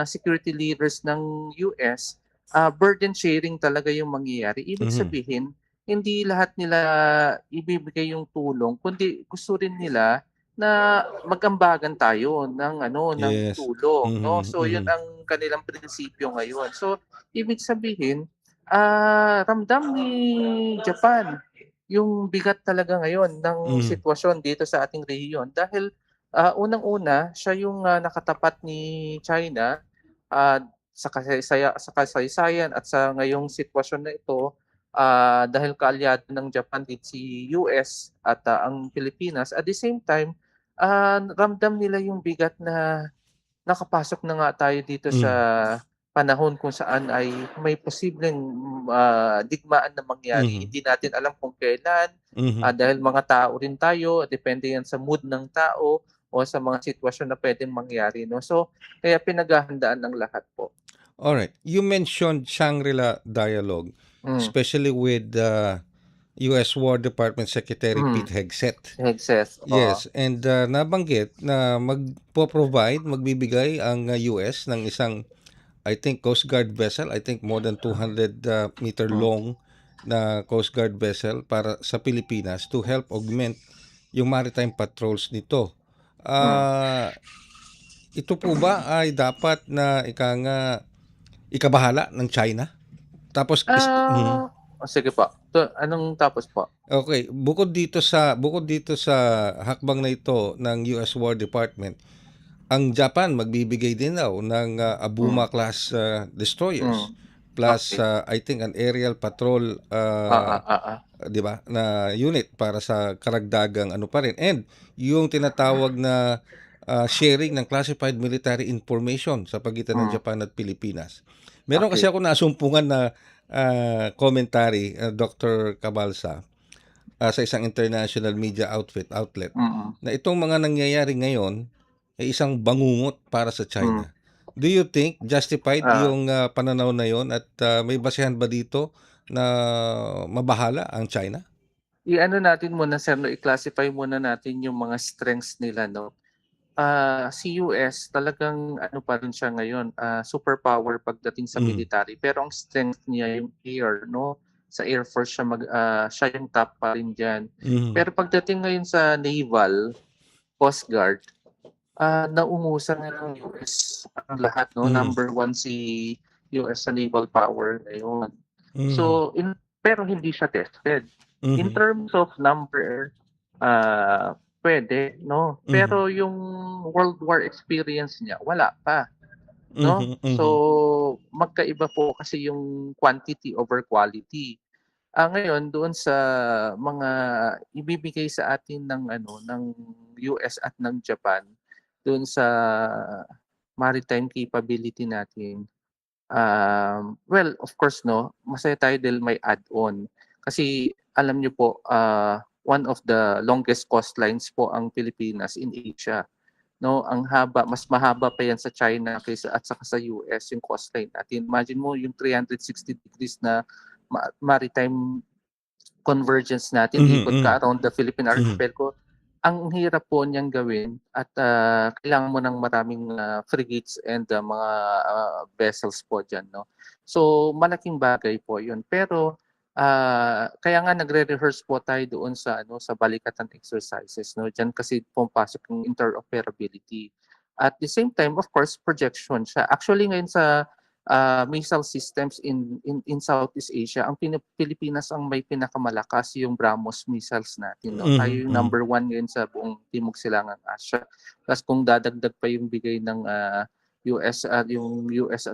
security leaders ng US, burden sharing talaga yung mangyayari. Ibig Mhm. sabihin, hindi lahat nila ibibigay yung tulong, kundi gusto rin nila na magambagan tayo ng Yes. tulong, no? Mhm. So yun Mhm. ang kanilang prinsipyo ngayon. So ibig sabihin, ramdam ni Japan yung bigat talaga ngayon ng Mhm. sitwasyon dito sa ating rehiyon, dahil unang-una siya yung nakatapat ni China sa kasaysayan at sa ngayong sitwasyon na ito, dahil kaalyado ng Japan din si US at ang Pilipinas. At the same time, ramdam nila yung bigat na nakapasok na nga tayo dito sa Mhm. panahon kung saan ay may posibleng digmaan na mangyari. Mhm. Hindi natin alam kung kailan, Mhm. dahil mga tao rin tayo, depende yan sa mood ng tao o sa mga sitwasyon na pwedeng mangyari, no? So, kaya pinaghahandaan ng lahat po. Alright. You mentioned Shangri-La Dialogue, Mm. especially with US War Department Secretary Mm. Pete Hegseth. Hegseth, oo. Yes, and nabanggit na magbibigay ang US ng isang, I think, Coast Guard vessel, I think more than 200 meter Mm. long na Coast Guard vessel para sa Pilipinas to help augment yung maritime patrols nito. Mm. Ito po ba ay dapat na ikabahala ng China? Tapos Sige po. Anong tapos po? okay, bukod dito sa hakbang na ito ng US War Department, ang Japan magbibigay din daw ng Abuma class destroyers plus Okay. I think an aerial patrol 'di ba na unit para sa karagdagang ano pa rin, and yung tinatawag na sharing ng classified military information sa pagitan ng Mm. Japan at Pilipinas. Meron kasi Okay. ako nasumpungan na commentary, Dr. Cabalsa, sa isang international media outlet Mm. na itong mga nangyayari ngayon ay isang bangungot para sa Mm. China. Do you think justified Ah. yung pananaw na yon, at may basehan ba dito na mabahala ang China? I-ano natin muna sir 'no, i-classify muna natin yung mga strengths nila 'no. Si US talagang ano pa rin siya ngayon, superpower pagdating sa Mhm. military, pero ang strength niya yung air 'no. Sa Air Force siya yung top pa rin diyan. Mhm. Pero pagdating ngayon sa naval, Coast Guard, naungusan na ng US ang lahat 'no. Mhm. Number 1 si US sa naval power ngayon. Mhm. So pero hindi siya tested. In Mhm. terms of number, pwede 'no. Mhm. Pero yung World War experience niya wala pa 'no. Mhm. So Mhm. magkaiba po kasi yung quantity over quality. Ngayon doon sa mga ibibigay sa atin ng ano ng US at ng Japan, doon sa maritime capability natin, well, of course 'no, masaya tayo dahil may add-on. Kasi alam niyo po, one of the longest coastlines po ang Pilipinas in Asia, 'no. Ang haba, mas mahaba pa 'yan sa China kaysa at saka sa US yung coastline natin. Imagine mo yung 360 degrees na maritime convergence natin, Mhm. ikot Mhm. ka around the Philippine Mhm. Archipelago. Ang hirap po niyang gawin at kailangan mo ng maraming frigates and mga vessels po diyan 'no. So malaking bagay po 'yun. Pero kaya nga nagre-rehearse po tayo doon sa ano sa balikatan exercises 'no. Diyan kasi pumapasok yung interoperability. At the same time, of course, projection siya. Actually ngayon sa missile systems in Southeast Asia, ang Pilipinas ang may pinakamalakas yung BrahMos missiles natin 'no. Tayo Mhm. yung Mhm. number 1 ngayon sa buong Timog Silangang Asya. Ta's kung dadagdag pa yung bigay ng US at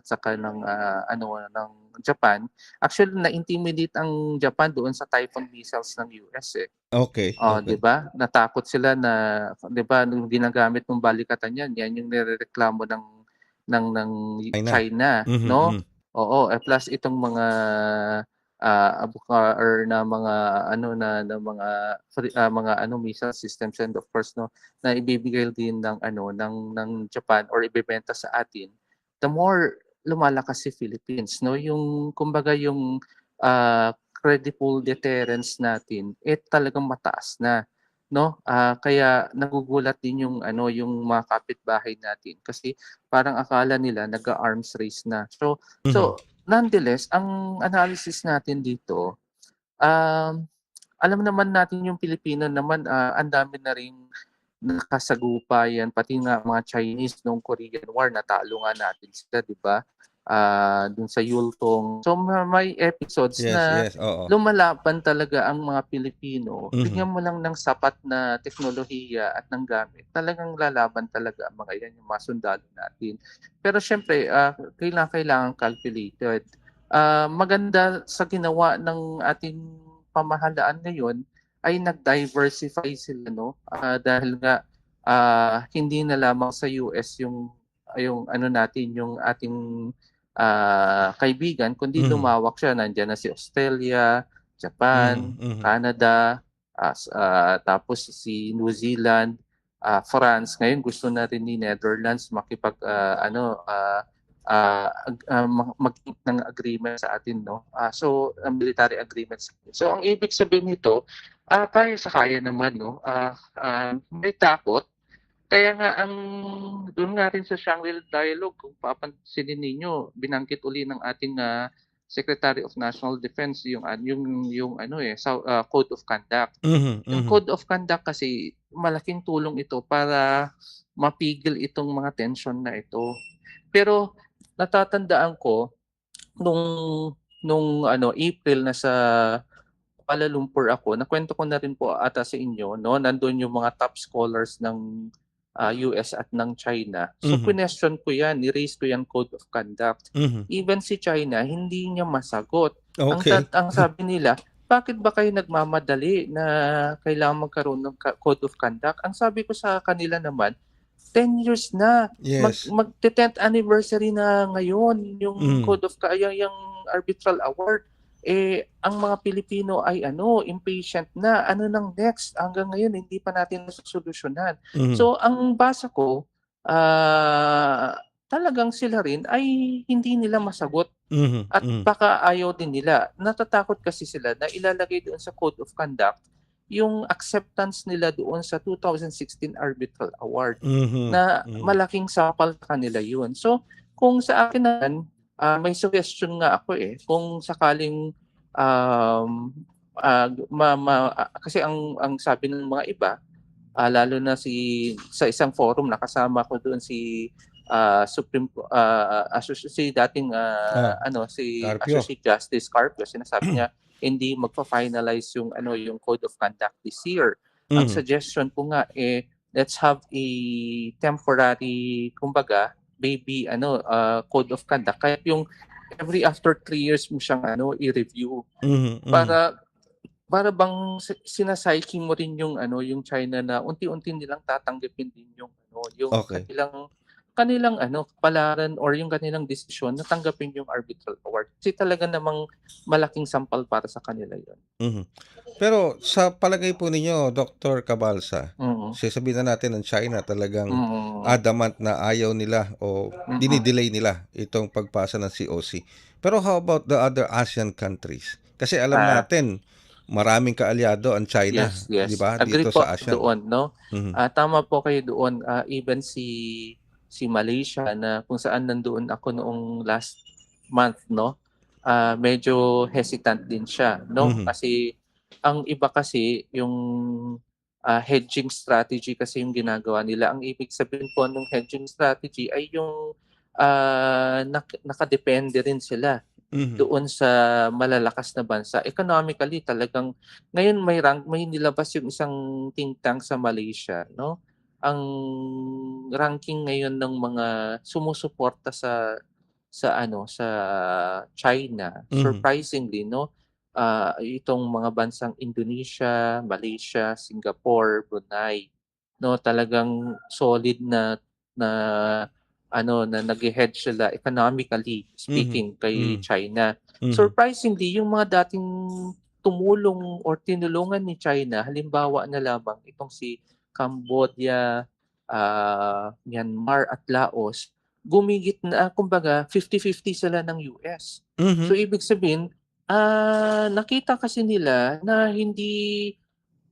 saka ng ng Japan. Actually na-intimidate ang Japan doon sa Typhoon missiles ng US eh. Okay, Oh, 'di okay. ba? Natakot sila na 'di ba nung ginagamit ng balikatan yan yung nirereklamo ng China. China, Mhm. 'no? Mhm. Oo, plus itong mga ABUKA or na mga ano na mga mga ano missile systems, and of course 'no na ibibigay din ng ano ng Japan or ibebenta sa atin, the more lumalakas si Philippines 'no. Yung kumbaga yung credible deterrence natin talagang mataas na 'no. Kaya nagugulat din yung ano yung mga kapitbahay natin kasi parang akala nila nag-a-arms race na. Mhm. So nonetheless, ang analysis natin dito, um, alam naman natin yung Pilipino naman, ang dami na ring nakasagupayan, pati nga mga Chinese nung Korean War, natalo nga natin sila, di ba? Dun sa Yultong. So may episodes Yes, na yes, oo. lumalaban talaga ang mga Pilipino. Mhm. Bigyan mo lang ng sapat na teknolohiya at ng gamit, talagang lalaban talaga ang mga yan, yung mga sundalo natin. Pero syempre, kailangan calculated. Maganda sa ginawa ng ating pamahalaan ngayon ay nag-diversify sila 'no. Dahil nga hindi na lamang sa US yung ano natin yung ating kaibigan, kundi Mhm. lumawak siya. Nandiyan na si Australia, Japan, Mhm. Mhm. Canada, tapos si New Zealand, France. Ngayon gusto na rin ni Netherlands makipag mag-keep ng agreement sa atin 'no. So military agreements. So ang ibig sabihin nito, kaya naman 'no. May takot. Kaya nga doon nga rin sa Shangri-La Dialogue kung papansinin ninyo, binanggit uli ng ating Secretary of National Defense yung ano Code of Conduct. Mhm. Yung Mhm. Code of Conduct kasi malaking tulong ito para mapigil itong mga tension na ito. Pero natatandaan ko nung April nasa Kuala Lumpur ako, nakwento ko na rin po ata sa inyo 'no, nandun yung mga top scholars ng US at ng China. So Mhm. question ko yan, ni-raise ko yan code of conduct. Mhm. Even si China, hindi niya masagot. Okay. Ang sabi nila, bakit ba kayo nagmamadali na kailangan magkaroon ng code of conduct? Ang sabi ko sa kanila naman, 10 years na. Yes. Mag-10th anniversary na ngayon yung Mm. code of yung arbitral award. Ang mga Pilipino ay impatient na. Ano nang next? Hanggang ngayon hindi pa natin nasosolusyonan. Mhm. So ang basa ko, talagang sila rin ay hindi nila masagot Mhm. at Mhm. baka ayaw din nila. Natatakot kasi sila na ilalagay doon sa code of conduct yung acceptance nila doon sa 2016 arbitral award Mhm. na Mhm. malaking sapal sa kanila yun. So kung sa akin naman, may suggestion nga ako kung sakaling kasi ang sabi ng mga iba, lalo na sa isang forum nakasama ko doon si Supreme si dating si Carpio. Associate Justice Carpio, sinasabi niya hindi magfa-finalize yung code of conduct this year. Ang Mhm. suggestion ko nga let's have a temporary, kumbaga, maybe code of conduct. Kaya yung every after 3 years mo siyang i-review Mhm. Mhm. para bang sinasayki mo rin yung China na unti-unti nilang tatanggapin din yung Okay. kanilang kapalaran or yung kanilang desisyon na tanggapin yung arbitral award. Kasi talaga namang malaking sampal para sa kanila yun. Mhm. Pero sa palagay po ninyo, Dr. Cabalsa, Mm. sasabihin na natin ng China talagang Mm. adamant na ayaw nila o Mm. dinidelay nila itong pagpasa ng COC. Pero how about the other ASEAN countries? Kasi alam Ah, natin, maraming kaalyado ang China, yes, di yes. ba, Agree dito po sa ASEAN. doon, no? Mhm. Tama po kayo doon. Even si Malaysia na kung saan nandoon ako noong last month, no? Medyo hesitant din siya, no? Mhm. Kasi ang iba kasi yung hedging strategy kasi yung ginagawa nila. Ang ibig sabihin po ng hedging strategy ay yung nakadepende rin sila Mhm. doon sa malalakas na bansa. Economically talagang ngayon may nilabas yung isang think tank sa Malaysia, no? Ang ranking ngayon ng mga sumusuporta sa China, Mhm. surprisingly, no? Itong mga bansang Indonesia, Malaysia, Singapore, Brunei, no, talagang solid na na nag-hedge sila economically Mhm. speaking kay Mhm. China. Mhm. Surprisingly, yung mga dating tumulong or tinulungan ni China, halimbawa na lamang itong si Cambodia, Myanmar at Laos, gumigit na, kumbaga 50-50 sila ng US. Mhm. So ibig sabihin, nakita kasi nila na hindi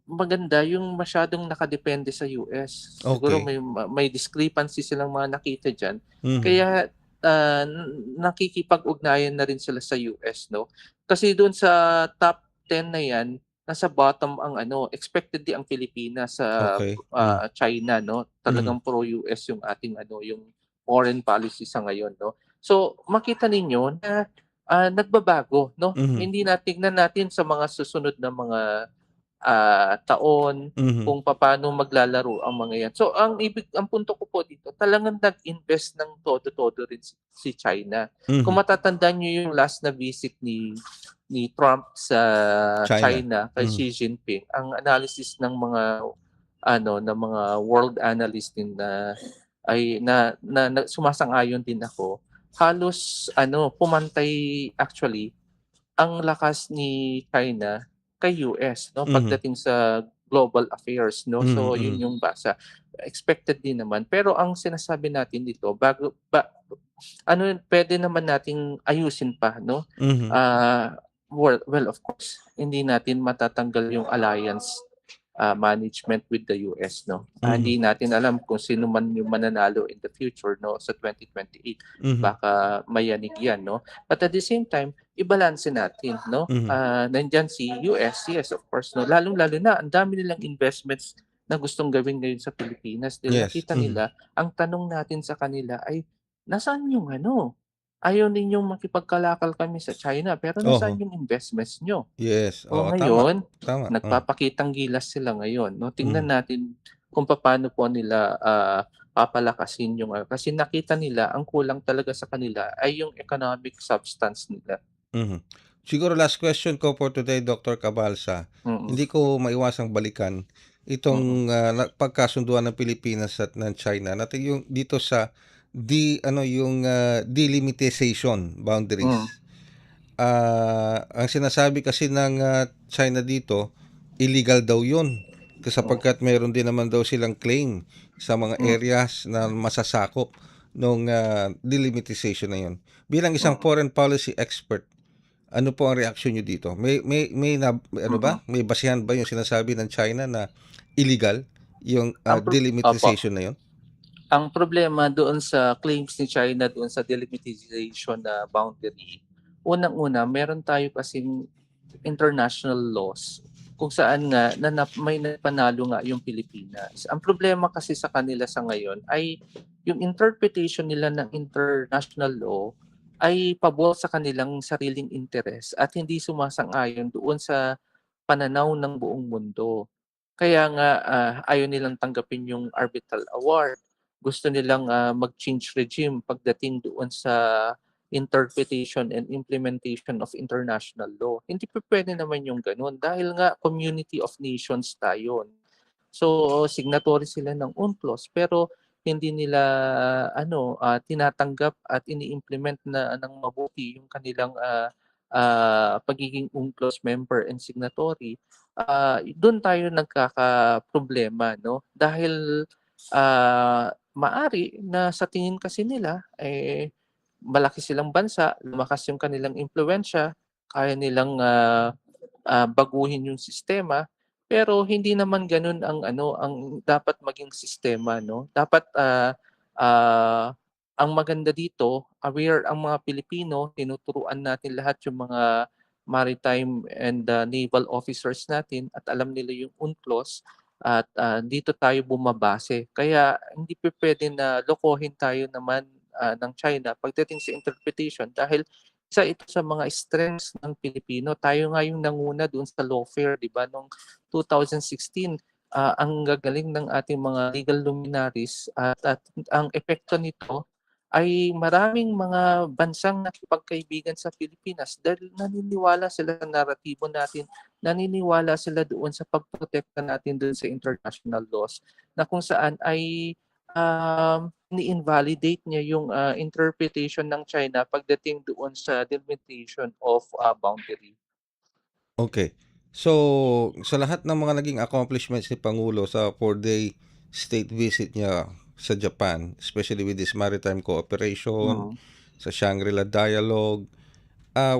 maganda yung masyadong nakadepende sa US. Siguro Okay. may discrepancy silang mga nakita diyan. Mhm. Kaya nakikipag-ugnayan na rin sila sa US, no? Kasi doon sa top 10 na 'yan, nasa bottom ang expectedly ang Pilipinas sa Okay. Mhm. China, no? Mhm. Talagang pro-US yung ating yung foreign policy sa ngayon, no? So makita ninyo na nagbabago, no? Mhm. Hindi tingnan natin sa mga susunod na mga taon Mhm. kung paano maglalaro ang mga yan. So ang punto ko po dito, talagang nag-invest ng todo-todo rin si China. Kung Mhm. matatandaan niyo yung last na visit ni Trump sa China. China kay Mhm. Xi Jinping, ang analysis ng mga ng mga world analyst din na sumasang-ayon din ako, halos pumantay actually ang lakas ni China kay US, no, Mhm. pagdating sa global affairs, no. Mhm. So yun Mhm. yung basa. Expected din naman, pero ang sinasabi natin dito, pwede naman nating ayusin pa, no. Mhm. Well, of course hindi natin matatanggal yung alliance management with the US, no. Mhm. Hindi natin alam kung sino man yung mananalo in the future, no, sa 2028. Mhm. Baka mayanig yan, no. But at the same time, ibalanse natin, no. Mhm. Nandyan si US, yes, of course, no. Lalong-lalo na ang dami nilang investments na gustong gawin ngayon sa Pilipinas. Dahil Yes. nakita Mhm. nila, ang tanong natin sa kanila ay, nasaan yung ayaw ninyong makipagkalakal kami sa China, pero Oo. nasaan yung investments nyo? Yes. O Oo, tama. ngayon, Tama. nagpapakitang gilas sila ngayon, no. Tingnan Mhm. natin kung paano po nila papalakasin yung kasi nakita nila ang kulang talaga sa kanila ay yung economic substance nila. Mhm. Siguro last question ko for today, Dr. Cabalsa. Mm. Hindi ko maiwasang balikan Mm. itong pagkasunduan ng Pilipinas at ng China natin yung dito sa yung delimitation Mm. boundaries. Ang sinasabi kasi ng China dito, illegal daw 'yun. Sapagkat meron din naman daw silang claim sa mga Mm. areas na masasakop nung delimitation na 'yun. Bilang isang Mm. foreign policy expert, ano po ang reaksyon niyo dito? Ano Mm. ba? May basehan ba yung sinasabi ng China na illegal yung Opo. delimitation na 'yun? Ang problema doon sa claims ni China doon sa delimitation na boundary, unang-una meron tayo kasing international laws kung saan nga may napanalo nga yung Pilipinas. Ang problema kasi sa kanila sa ngayon ay yung interpretation nila ng international law ay pabor sa kanilang sariling interes at hindi sumasang-ayon doon sa pananaw ng buong mundo. Kaya nga ayaw nilang tanggapin yung arbitral award. Gusto nilang mag-change regime pagdating doon sa interpretation and implementation of international law. Hindi pa pwede naman yung ganun dahil nga community of nations tayo. So signatory sila ng UNCLOS pero hindi nila tinatanggap at ini-implement na ng mabuti yung kanilang pagiging UNCLOS member and signatory. Doon tayo nagkakaproblema, no? Dahil maari na sa tingin kasi nila malaki silang bansa, lumakas yung kanilang impluwensya, kaya nilang baguhin yung sistema, pero hindi naman gano'n ang dapat maging sistema, no? Dapat ang maganda dito, aware ang mga Pilipino, tinuturuan natin lahat yung mga maritime and naval officers natin at alam nila yung UNCLOS at dito tayo bumabase. Kaya hindi pupuwede na lokohin tayo naman ng China pagdating sa interpretation dahil isa ito sa mga strengths ng Pilipino. Tayo nga yung nanguna doon sa lawfare, 'di ba, noong 2016. Ang gagaling ng ating mga legal luminaries at ang epekto nito ay maraming mga bansang nakipagkaibigan sa Pilipinas dahil naniniwala sila sa naratibo natin, naniniwala sila doon sa pagprotekta natin doon sa international laws na kung saan ay ni-invalidate niya yung interpretation ng China pagdating doon sa delimitation of boundary. Okay. So, sa lahat ng mga naging accomplishments ni Pangulo sa 4-day state visit niya sa Japan, especially with this maritime cooperation, Mm. sa Shangri-La Dialogue,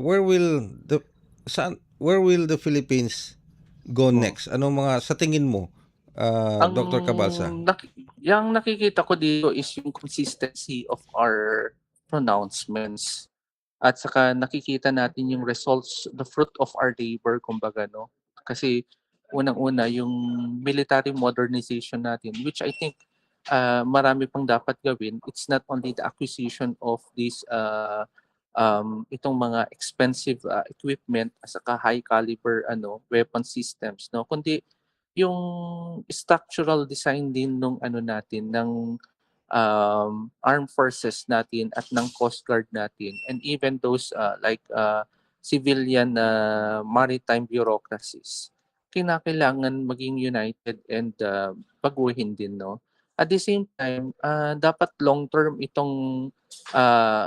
where will the Philippines go Mm. next? Ano mga sa tingin mo, Ang Dr. Cabalsa? yang nakikita ko dito is yung consistency of our pronouncements. At saka nakikita natin yung results, the fruit of our labor, kumbaga, no? Kasi unang-una, yung military modernization natin, which I think marami pang dapat gawin. It's not only the acquisition of these itong mga expensive equipment at saka high caliber weapon systems, no? Kundi yung structural design din nung natin ng armed forces natin at ng Coast Guard natin and even those civilian maritime bureaucracies. Kinakailangan maging united and baguhin din, no? At the same time, dapat long-term itong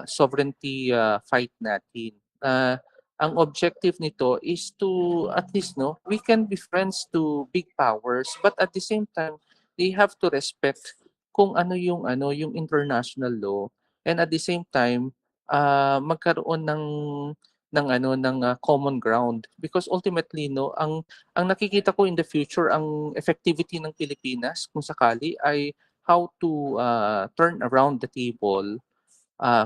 sovereignty fight natin. Ang objective nito is to at least we can be friends to big powers but at the same time they have to respect kung yung international law and at the same time magkaroon ng common ground because ultimately ang nakikita ko in the future ang effectivity ng Pilipinas kung sakali ay how to turn around the table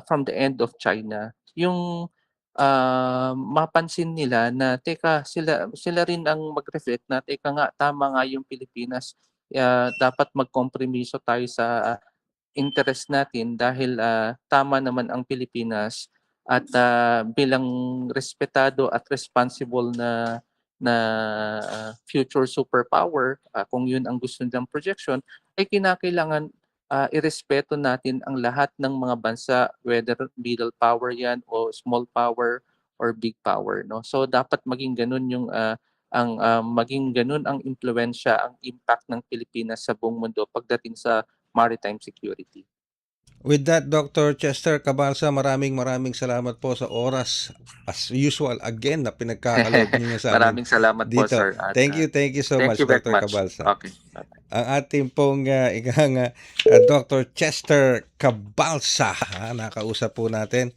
from the end of China yung mapansin nila na teka sila rin ang mag-reflect na teka nga tama nga yung Pilipinas dapat magkompromiso tayo sa interest natin dahil tama naman ang Pilipinas at bilang respetado at responsible na future superpower, kung yun ang gusto nilang projection, ay kinakailangan irespeto natin ang lahat ng mga bansa, whether middle power yan o small power or big power, no? So dapat maging ganun yung maging ganun ang impluwensya, ang impact ng Pilipinas sa buong mundo pagdating sa maritime security. With that, Dr. Chester Cabalsa, maraming salamat po sa oras as usual again na pinagkakaloob niyo sa amin Maraming salamat po, dito. sir. At, Thank you so thank much, you very Dr. much. Cabalsa. Okay. Ang ating pong Dr. Chester Cabalsa, nakausap po natin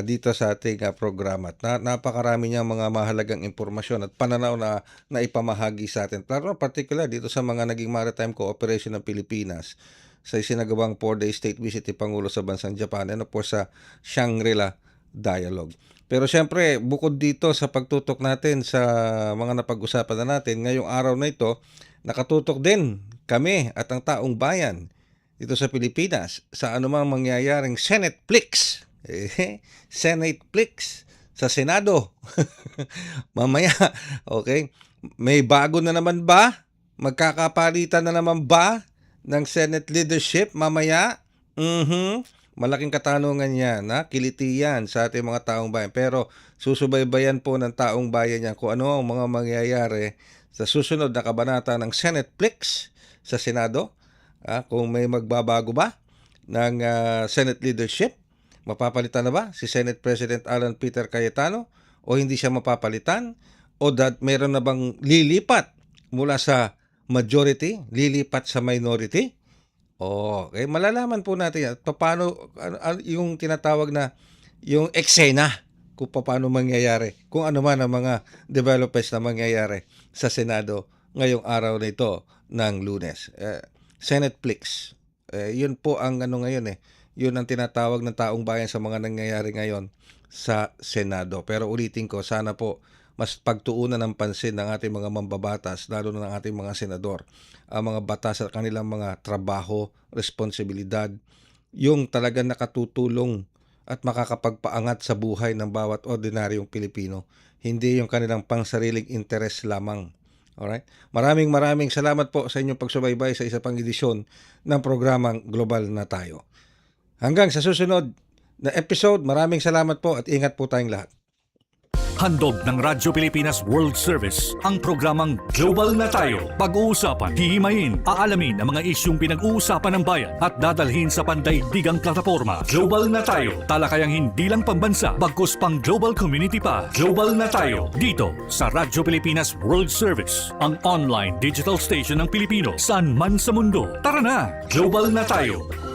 dito sa ating programa. Napakarami niyang mga mahalagang impormasyon at pananaw na ipamahagi sa atin. Pero particular dito sa mga naging maritime cooperation ng Pilipinas sa isinagawang 4-day state visit ni Pangulo sa bansang Japan and of course sa Shangri-La Dialogue. Pero syempre, bukod dito sa pagtutok natin sa mga napag-usapan na natin, ngayong araw na ito, nakatutok din kami at ang taong bayan dito sa Pilipinas sa anumang mangyayaring Senate Plex. Senate Plex sa Senado. Mamaya, okay? May bago na naman ba? Magkakapalitan na naman ba ng Senate leadership mamaya? Malaking katanungan yan, kiliti yan sa ating mga taong bayan. Pero susubaybayan po ng taong bayan yan kung ano ang mga mangyayari sa susunod na kabanata ng Senate Plex sa Senado. Kung may magbabago ba ng Senate leadership, mapapalitan na ba si Senate President Alan Peter Cayetano o hindi siya mapapalitan? O meron na bang lilipat mula sa majority, lilipat sa minority? Okay, malalaman po natin yan. Paano yung tinatawag na yung eksena kung paano mangyayari, kung ano man ang mga developments na mangyayari sa Senado ngayong araw na ito ng Lunes. Senate Plex. Yun po ang ngayon Yun ang tinatawag ng taong bayan sa mga nangyayari ngayon sa Senado. Pero ulitin ko, sana po mas pagtuunan ng pansin ng ating mga mambabatas, lalo na ng ating mga senador, ang mga batas at kanilang mga trabaho, responsibilidad, yung talagang nakatutulong at makakapagpaangat sa buhay ng bawat ordinaryong Pilipino, hindi yung kanilang pangsariling interes lamang. Alright? Maraming salamat po sa inyong pagsubaybay sa isa pang edisyon ng programang Global na Tayo. Hanggang sa susunod na episode, maraming salamat po at ingat po tayong lahat. Handog ng Radyo Pilipinas World Service ang programang Global na Tayo. Pag-uusapan, hihimayin, aalamin ang mga isyung pinag-uusapan ng bayan at dadalhin sa pandaigdigang plataforma. Global na Tayo, talakayang hindi lang pambansa, bagkus pang global community pa. Global na Tayo, dito sa Radyo Pilipinas World Service, ang online digital station ng Pilipino saan man sa mundo. Tara na, Global na Tayo!